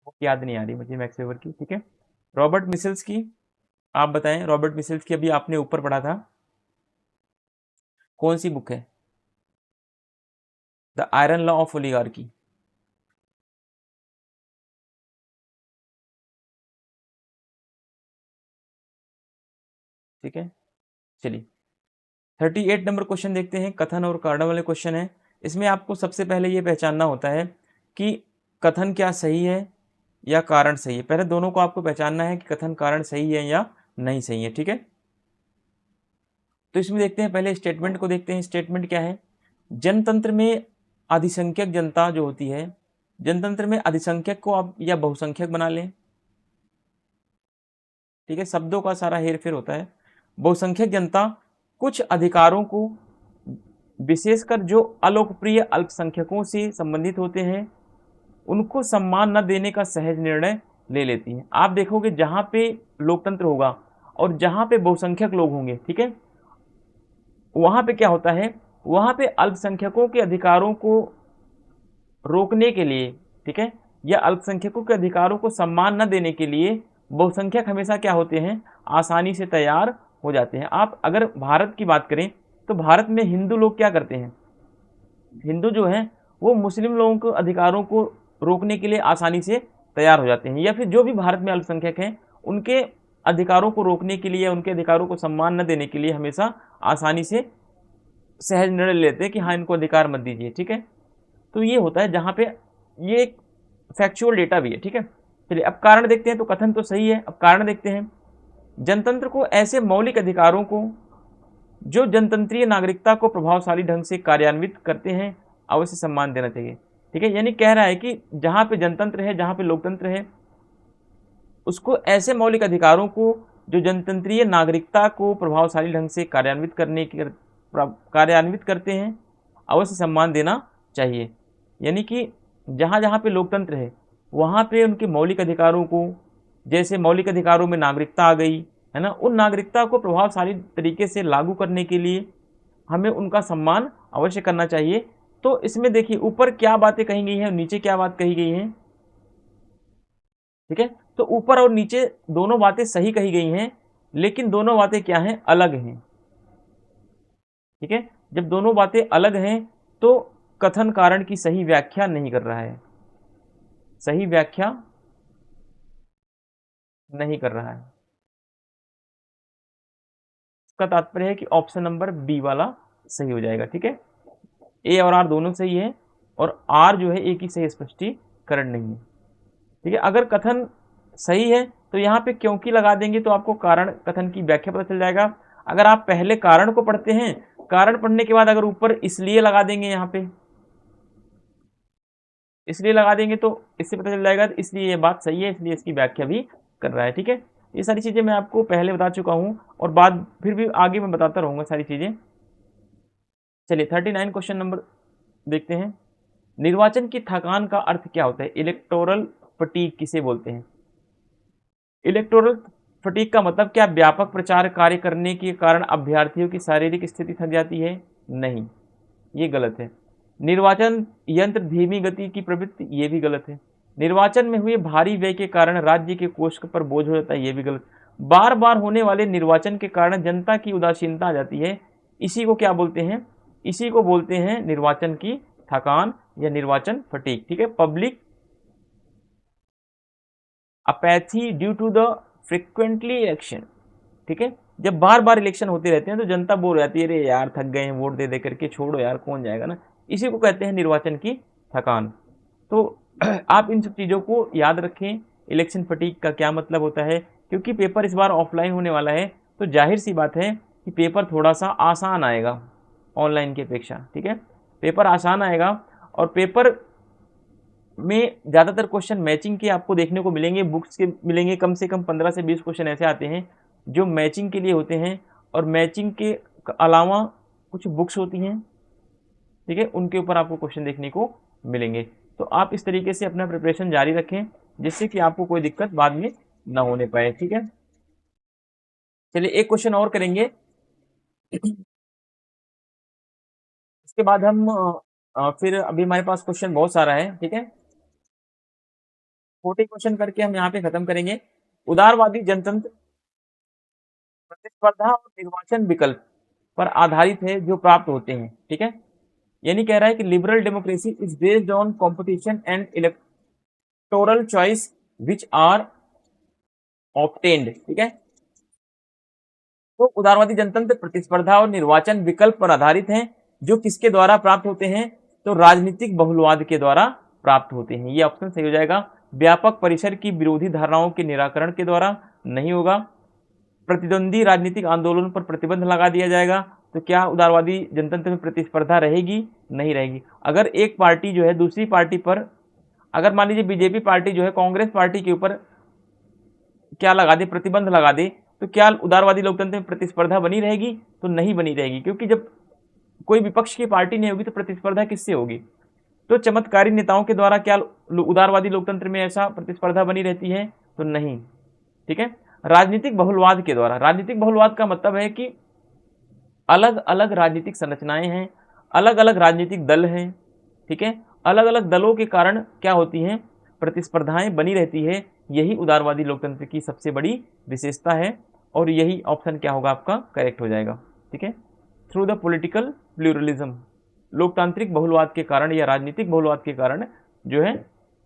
बुक याद नहीं आ रही मुझे मैक्स वेबर की, ठीक है। रॉबर्ट मिशेल्स की आप बताएं, रॉबर्ट मिशेल्स की अभी आपने ऊपर पढ़ा था, कौन सी बुक है? The iron law of oligarchy, ठीक है। चलिए 38 नंबर क्वेश्चन देखते हैं, कथन और कारण वाले क्वेश्चन है। इसमें आपको सबसे पहले ये पहचानना होता है कि कथन क्या सही है या कारण सही है। पहले दोनों को आपको पहचानना है कि कथन कारण सही है या नहीं सही है, ठीक है। तो इसमें देखते हैं, पहले स्टेटमेंट को देखते हैं। स्टेटमेंट क्या है? जनतंत्र में अधिसंख्यक जनता जो होती है, जनतंत्र में अधिसंख्यक को आप या बहुसंख्यक बना लें, ठीक है, शब्दों का सारा हेर फेर होता है। बहुसंख्यक जनता कुछ अधिकारों को, विशेषकर जो अलोकप्रिय अल्पसंख्यकों से संबंधित होते हैं, उनको सम्मान न देने का सहज निर्णय ले लेती है। आप देखोगे जहां पे लोकतंत्र होगा और जहां पे बहुसंख्यक लोग होंगे, ठीक है, वहां पे क्या होता है, वहां पे अल्पसंख्यकों के अधिकारों को रोकने के लिए, ठीक है, या अल्पसंख्यकों के अधिकारों को सम्मान न देने के लिए बहुसंख्यक हमेशा क्या होते हैं, आसानी से तैयार हो जाते हैं। आप अगर भारत की बात करें तो भारत में हिंदू लोग क्या करते हैं, हिंदू जो हैं वो मुस्लिम लोगों के अधिकारों को रोकने के लिए आसानी से तैयार हो जाते हैं, या फिर जो भी भारत में अल्पसंख्यक हैं उनके अधिकारों को रोकने के लिए, उनके अधिकारों को सम्मान न देने के लिए हमेशा आसानी से सहज निर्णय लेते हैं कि हाँ इनको अधिकार मत दीजिए, ठीक है। तो ये होता है जहाँ पे ये एक फैक्चुअल डेटा भी है, ठीक है। चलिए अब कारण देखते हैं। तो कथन तो सही है, अब कारण देखते हैं। जनतंत्र को ऐसे मौलिक अधिकारों को जो जनतंत्रीय नागरिकता को प्रभावशाली ढंग से कार्यान्वित करते हैं अवश्य सम्मान देना चाहिए, ठीक है। यानी कह रहा है कि जहाँ पे जनतंत्र है, जहाँ पे लोकतंत्र है, उसको ऐसे मौलिक अधिकारों को जो जनतंत्रीय नागरिकता को प्रभावशाली ढंग से कार्यान्वित करते हैं अवश्य सम्मान देना चाहिए। यानी कि जहाँ जहाँ पे लोकतंत्र है वहाँ पे उनके मौलिक अधिकारों को, जैसे मौलिक अधिकारों में नागरिकता आ गई है ना, उन नागरिकता को प्रभावशाली तरीके से लागू करने के लिए हमें उनका सम्मान अवश्य करना चाहिए। तो इसमें देखिए ऊपर क्या बातें कही गई हैं और नीचे क्या बात कही गई हैं, ठीक है। तो ऊपर और नीचे दोनों बातें सही कही गई हैं, लेकिन दोनों बातें क्या हैं, अलग हैं, ठीक है। जब दोनों बातें अलग हैं तो कथन कारण की सही व्याख्या नहीं कर रहा है, सही व्याख्या नहीं कर रहा है। इसका तात्पर्य है कि ऑप्शन नंबर बी वाला सही हो जाएगा, ठीक है। ए और आर दोनों सही है और आर जो है ए की सही स्पष्टीकरण नहीं है, ठीक है। अगर कथन सही है तो यहाँ पे क्योंकि लगा देंगे तो आपको कारण कथन की व्याख्या पता चल जाएगा। अगर आप पहले कारण को पढ़ते हैं, कारण पढ़ने के बाद अगर ऊपर इसलिए लगा देंगे, यहाँ पे इसलिए लगा देंगे तो इससे पता चल जाएगा इसलिए ये बात सही है, इसलिए इसकी व्याख्या भी कर रहा है, ठीक है। ये सारी चीज़ें मैं आपको पहले बता चुका हूँ और बाद फिर भी आगे मैं बताता रहूँगा सारी चीज़ें। चलिए 39 क्वेश्चन नंबर देखते हैं। निर्वाचन की थकान का अर्थ क्या होता है? इलेक्टोरल फटीग किसे बोलते हैं? इलेक्टोरल फटीग का मतलब क्या व्यापक प्रचार कार्य करने के कारण अभ्यर्थियों की शारीरिक स्थिति थक जाती है? नहीं, ये गलत है। निर्वाचन यंत्र धीमी गति की प्रवृत्ति, ये भी गलत है। निर्वाचन में हुए भारी व्यय के कारण राज्य के कोष पर बोझ हो जाता है, ये भी गलत। बार बार होने वाले निर्वाचन के कारण जनता की उदासीनता आ जाती है, इसी को क्या बोलते हैं? इसी को बोलते हैं निर्वाचन की थकान या निर्वाचन फटीग, ठीक है। Public apathy due to the frequently election, ठीक है। जब बार बार इलेक्शन होते रहते हैं तो जनता बोर हो जाती है, अरे यार थक गए हैं वोट दे दे करके, छोड़ो यार कौन जाएगा ना। इसी को कहते हैं निर्वाचन की थकान। तो आप इन सब चीज़ों को याद रखें, इलेक्शन फटीक का क्या मतलब होता है, क्योंकि पेपर इस बार ऑफलाइन होने वाला है, तो जाहिर सी बात है कि पेपर थोड़ा सा आसान आएगा ऑनलाइन की अपेक्षा। ठीक है, पेपर आसान आएगा, और पेपर में ज़्यादातर क्वेश्चन मैचिंग के आपको देखने को मिलेंगे, बुक्स के मिलेंगे, कम से कम 15 से 20 क्वेश्चन ऐसे आते हैं जो मैचिंग के लिए होते हैं, और मैचिंग के अलावा कुछ बुक्स होती हैं, ठीक है, उनके ऊपर आपको क्वेश्चन देखने को मिलेंगे। तो आप इस तरीके से अपना प्रिपरेशन जारी रखें, जिससे कि आपको कोई दिक्कत बाद में ना होने पाए। ठीक है, चलिए एक क्वेश्चन और करेंगे, उसके बाद हम फिर अभी हमारे पास क्वेश्चन बहुत सारा है। ठीक है, 40 क्वेश्चन करके हम यहाँ पे खत्म करेंगे। उदारवादी जनतंत्र प्रतिस्पर्धा और निर्वाचन विकल्प पर आधारित है जो प्राप्त होते हैं। ठीक है, यानी कह रहा है कि liberal democracy is based on competition and electoral choice which are obtained. ठीक है, तो उदारवादी जनतंत्र प्रतिस्पर्धा और निर्वाचन विकल्प पर आधारित हैं, जो किसके द्वारा प्राप्त होते हैं, तो राजनीतिक बहुलवाद के द्वारा प्राप्त होते हैं। ये ऑप्शन सही हो जाएगा। व्यापक परिसर की विरोधी धारणाओं के निराकरण के द्वारा नहीं होगा। प्रतिद्वंदी राजनीतिक आंदोलन पर प्रतिबंध लगा दिया जाएगा। तो क्या उदारवादी जनतंत्र में प्रतिस्पर्धा रहेगी? नहीं रहेगी। अगर एक पार्टी जो है दूसरी पार्टी पर, अगर मान लीजिए बीजेपी पार्टी जो है कांग्रेस पार्टी के ऊपर क्या लगा दे, प्रतिबंध लगा दे, तो क्या उदारवादी लोकतंत्र में प्रतिस्पर्धा बनी रहेगी? तो नहीं बनी रहेगी, क्योंकि जब कोई विपक्ष की पार्टी नहीं होगी तो प्रतिस्पर्धा किससे होगी? तो चमत्कारी नेताओं के द्वारा क्या उदारवादी लोकतंत्र में ऐसा प्रतिस्पर्धा बनी रहती है? तो नहीं। ठीक है, राजनीतिक बहुलवाद के द्वारा, राजनीतिक बहुलवाद का मतलब है कि अलग अलग राजनीतिक संरचनाएं हैं, अलग अलग राजनीतिक दल हैं। ठीक है, अलग अलग दलों के कारण क्या होती हैं, प्रतिस्पर्धाएं बनी रहती है। यही उदारवादी लोकतंत्र की सबसे बड़ी विशेषता है, और यही ऑप्शन क्या होगा आपका, करेक्ट हो जाएगा। ठीक है, थ्रू द पॉलिटिकल प्लूरलिज्म, लोकतांत्रिक बहुलवाद के कारण या राजनीतिक बहुलवाद के कारण जो है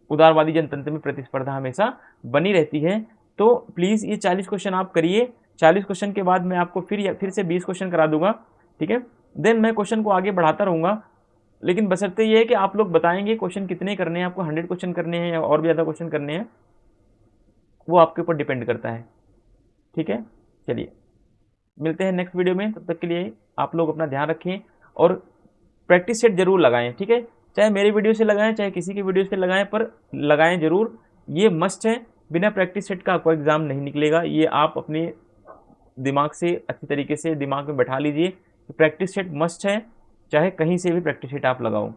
उदारवादी जनतंत्र में प्रतिस्पर्धा हमेशा बनी रहती है। तो प्लीज़ ये 40 क्वेश्चन आप करिए। 40 क्वेश्चन के बाद मैं आपको फिर से 20 क्वेश्चन करा दूंगा। ठीक है, देन मैं क्वेश्चन को आगे बढ़ाता रहूँगा, लेकिन बशर्ते ये है कि आप लोग बताएंगे क्वेश्चन कितने करने हैं, आपको 100 क्वेश्चन करने हैं या और भी ज़्यादा क्वेश्चन करने हैं, वो आपके ऊपर डिपेंड करता है। ठीक है, चलिए मिलते हैं नेक्स्ट वीडियो में, तब तक के लिए आप लोग अपना ध्यान रखें और प्रैक्टिस सेट जरूर लगाएं। ठीक है, चाहे मेरी वीडियो से लगाएं चाहे किसी की वीडियो से लगाएं, पर लगाएं जरूर, ये मस्ट है। बिना प्रैक्टिस सेट का कोई एग्जाम नहीं निकलेगा, ये आप अपने दिमाग से अच्छी तरीके से दिमाग में बैठा लीजिए कि प्रैक्टिस सेट मस्ट है, चाहे कहीं से भी प्रैक्टिस सेट आप लगाओ।